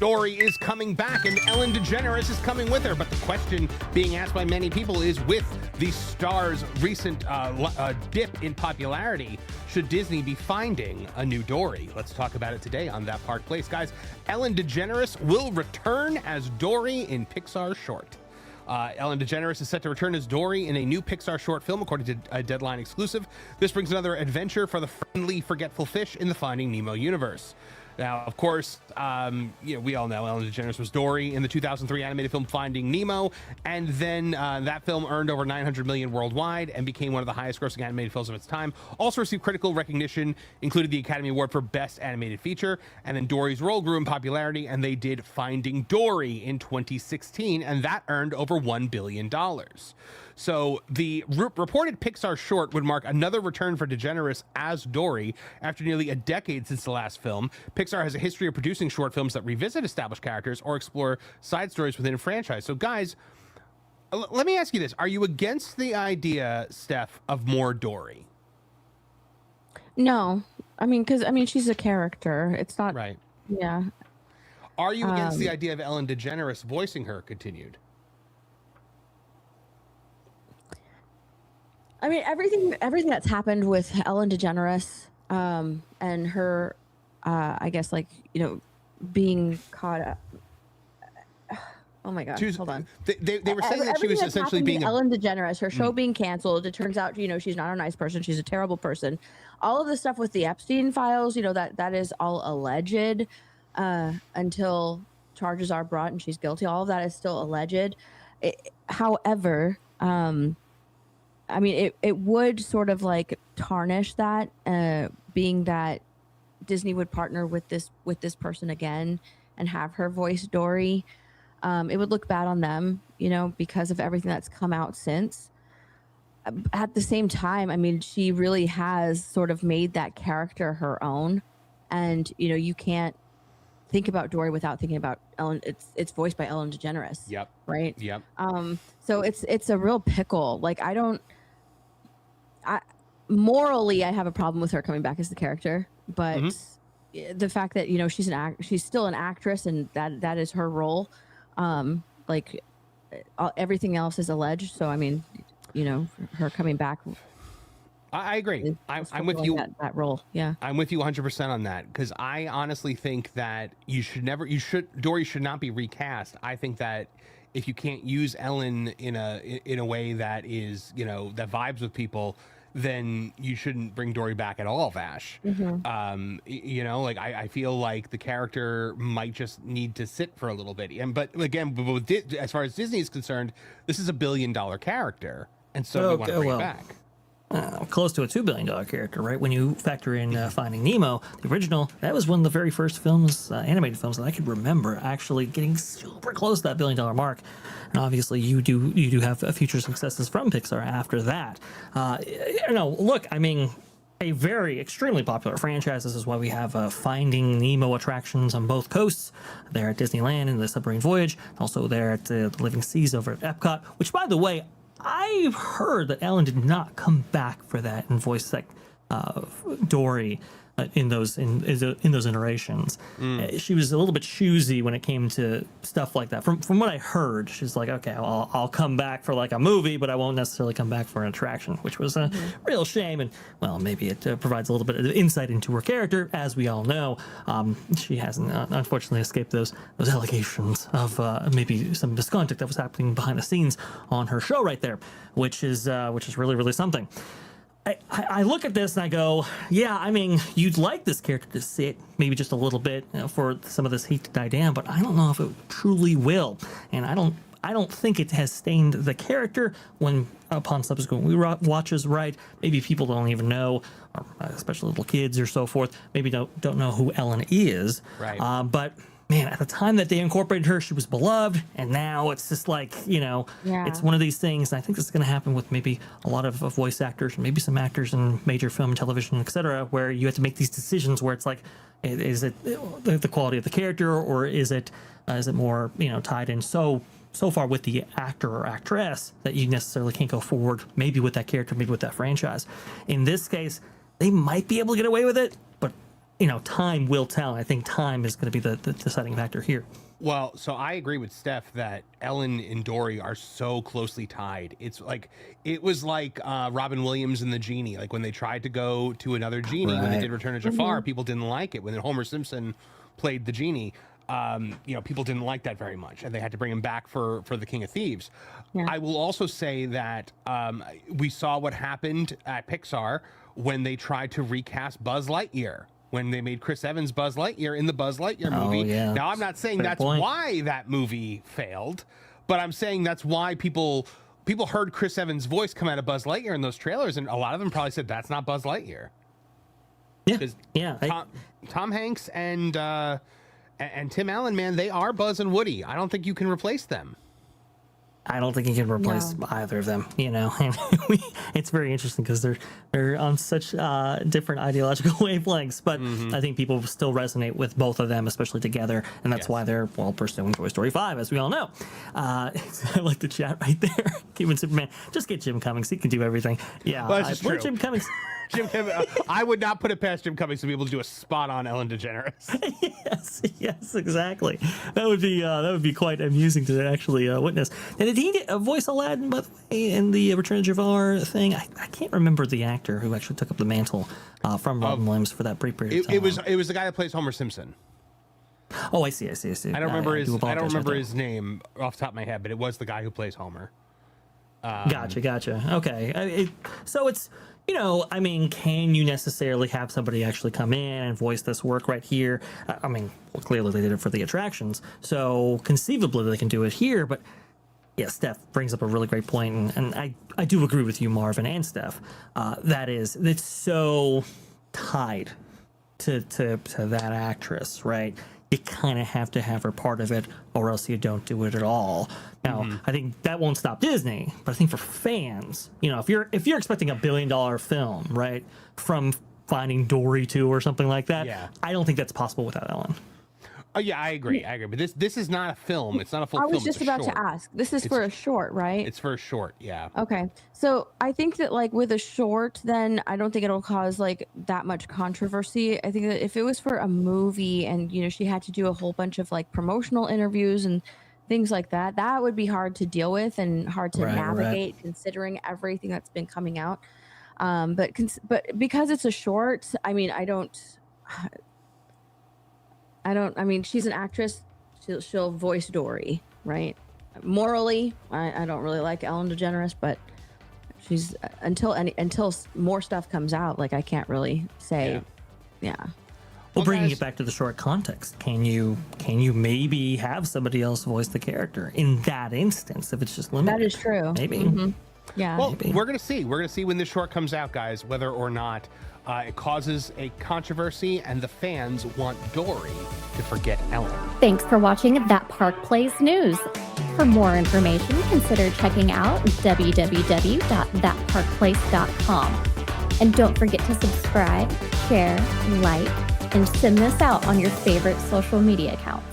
Dory is coming back, and Ellen DeGeneres is coming with her. But the question being asked by many people is, with the star's recent dip in popularity, should Disney be finding a new Dory? Let's talk about it today on That Park Place. Guys, Ellen DeGeneres will return as Dory in Pixar short. Ellen DeGeneres is set to return as Dory in a new Pixar short film, according to a Deadline exclusive. This brings another adventure for the friendly, forgetful fish in the Finding Nemo universe. Now, of course, we all know Ellen DeGeneres was Dory in the 2003 animated film Finding Nemo, and then that film earned over $900 million worldwide and became one of the highest-grossing animated films of its time. Also received critical recognition, included the Academy Award for Best Animated Feature, and then Dory's role grew in popularity, and they did Finding Dory in 2016, and that earned over $1 billion. So the reported Pixar short would mark another return for DeGeneres as Dory after nearly a decade since the last film. Pixar has a history of producing short films that revisit established characters or explore side stories within a franchise. So guys, let me ask you this. Are you against the idea, Steph, of more Dory? No. Because she's a character. It's not... Right. Yeah. Are you against the idea of Ellen DeGeneres voicing her continued? Everything that's happened with Ellen DeGeneres and her, being caught up. Oh my gosh, hold on. They were saying that she was essentially being Ellen DeGeneres, her show being canceled. It turns out, she's not a nice person. She's a terrible person. All of the stuff with the Epstein files, that is all alleged until charges are brought and she's guilty. All of that is still alleged. However, it would sort of like tarnish that, being that Disney would partner with this person again and have her voice Dory. It would look bad on them, because of everything that's come out since. At the same time, she really has sort of made that character her own, and you can't think about Dory without thinking about Ellen. It's voiced by Ellen DeGeneres. Yep. Right. Yep. So it's a real pickle. Like morally, I have a problem with her coming back as the character, but the fact that she's still an actress and that is her role. Everything else is alleged. So her coming back. I agree. I'm with you. That role, yeah. I'm with you 100% on that, because I honestly think that Dory should not be recast. I think that if you can't use Ellen in a way that is, that vibes with people, then you shouldn't bring Dory back at all, Vash. I feel like the character might just need to sit for a little bit. But again, as far as Disney is concerned, this is $1 billion character, and so we want to bring it back. Close to a $2 billion character, right? When you factor in Finding Nemo, the original, that was one of the very first films, animated films that I could remember actually getting super close to that $1 billion mark. And obviously, you do have future successes from Pixar after that. A very extremely popular franchise. This is why we have Finding Nemo attractions on both coasts. There at Disneyland in the Submarine Voyage, also there at the Living Seas over at Epcot. Which, by the way, I've heard that Ellen did not come back for that and voice Dory in those iterations. She was a little bit choosy when it came to stuff like that. From what I heard, she's like, okay, I'll come back for like a movie, but I won't necessarily come back for an attraction, which was a real shame. And well, maybe it provides a little bit of insight into her character. As we all know, she hasn't unfortunately escaped those allegations of maybe some misconduct that was happening behind the scenes on her show right there, which is really, really something. I look at this and I go, yeah, you'd like this character to sit maybe just a little bit, for some of this heat to die down, but I don't know if it truly will. And I don't think it has stained the character when upon subsequent watches, right? Maybe people don't even know, or especially little kids or so forth, maybe don't know who Ellen is. Right. But man, at the time that they incorporated her, she was beloved, and now it's just like, it's one of these things. And I think this is going to happen with maybe a lot of voice actors, maybe some actors in major film, television, etc., where you have to make these decisions where it's like, is it the quality of the character, or is it more, tied in so far with the actor or actress that you necessarily can't go forward, maybe with that character, maybe with that franchise. In this case, they might be able to get away with it, but time will tell. I think time is going to be the deciding factor here. Well, so I agree with Steph that Ellen and Dory are so closely tied. It was like Robin Williams and the Genie. Like when they tried to go to another Genie when they did Return of Jafar, people didn't like it. When Homer Simpson played the Genie, people didn't like that very much, and they had to bring him back for the King of Thieves. Yeah. I will also say that we saw what happened at Pixar when they tried to recast Buzz Lightyear. When they made Chris Evans Buzz Lightyear in the Buzz Lightyear movie. Yeah. Now, I'm not saying that's why that movie failed, but I'm saying that's why people heard Chris Evans' voice come out of Buzz Lightyear in those trailers, and a lot of them probably said, that's not Buzz Lightyear. Yeah. Tom Hanks and Tim Allen, man, they are Buzz and Woody. I don't think you can replace them. I don't think he can replace either of them, and it's very interesting because they're on such different ideological wavelengths, but I think people still resonate with both of them, especially together, and that's why they're pursuing Toy Story 5, as we all know. I like the chat right there. Even Superman, just get Jim Cummings, he can do everything. Yeah, well, that's true. Jim Cummings. Jim Cummings, I would not put it past Jim Cummings to be able to do a spot on Ellen DeGeneres. yes, exactly. That would be quite amusing to actually witness. And did he voice Aladdin, by the way, in the Return of Jafar thing? I can't remember the actor who actually took up the mantle from Robin Williams for that brief period of time. It was the guy that plays Homer Simpson. Oh, I see. I don't remember his name off the top of my head, but it was the guy who plays Homer. Gotcha. Okay. So it's, can you necessarily have somebody actually come in and voice this work right here? Clearly they did it for the attractions, so conceivably they can do it here. But yeah, Steph brings up a really great point, and I do agree with you, Marvin and Steph. It's so tied to that actress, right? You kind of have to have her part of it, or else you don't do it at all. Now, I think that won't stop Disney, but I think for fans, if you're expecting $1 billion film, right, from Finding Dory 2 or something like that, I don't think that's possible without Ellen. Oh yeah, I agree. But this is not a film. It's not a full film. I was just about to ask. This is for a short, right? It's for a short, yeah. Okay. So I think that with a short, then I don't think it'll cause that much controversy. I think that if it was for a movie and she had to do a whole bunch of promotional interviews and things like that, that would be hard to deal with and hard to navigate considering everything that's been coming out. But because it's a short, she's an actress. She'll voice Dory, right? Morally, I don't really like Ellen DeGeneres, but she's until more stuff comes out, I can't really say. Yeah. Well, bringing it back to the short context, can you maybe have somebody else voice the character in that instance if it's just limited? That is true. Maybe. Mm-hmm. Yeah. Well, we're gonna see. We're gonna see when this short comes out, guys, whether or not it causes a controversy and the fans want Dory to forget Ellen. Thanks for watching That Park Plays News. For more information, consider checking out www.thatparkplace.com. And don't forget to subscribe, share, like, and send this out on your favorite social media accounts.